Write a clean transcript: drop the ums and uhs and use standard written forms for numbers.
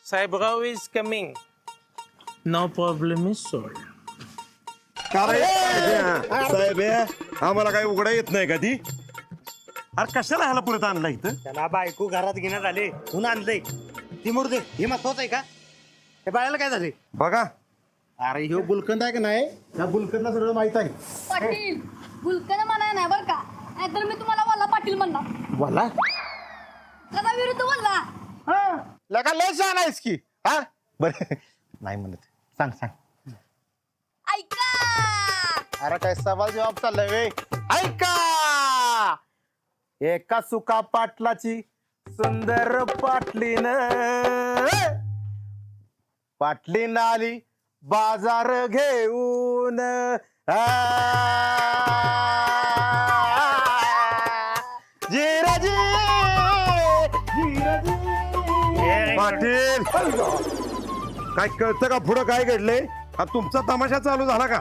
Sahebrao is coming. No problem is solve. साहेब आम्हाला काही उघडा येत नाही का ती? अरे कशाला ह्याला पुढे आणला इथं? त्याला बायको घरात घेण्यात आले म्हणून आणलंय. ती मुर्दे हे महत्वाचं आहे का? हे बाळाला काय झाले? बघा अरे ह्यो गुलकंद आहे का नाही, त्या गुलकंदला सगळं माहित आहे. पाटील गुलकंद म्हणाय नाही बरं का, नाहीतर मी तुम्हाला वाला पाटील म्हणणार. बोला कदा विरुद्ध बोलला. लगा लय छान आहेस की. हा बरं नाही म्हणत, सांग सांग. ऐका अरे काय सवाल जवाब चाललाय वे. ऐका, एका सुका पाटलाची सुंदर पाटलीन आली बाजार घेऊन. जिराजी पाटील काय कळतं का पुढं काय घडलंय? हा तुमचा तमाशा चालू झाला का?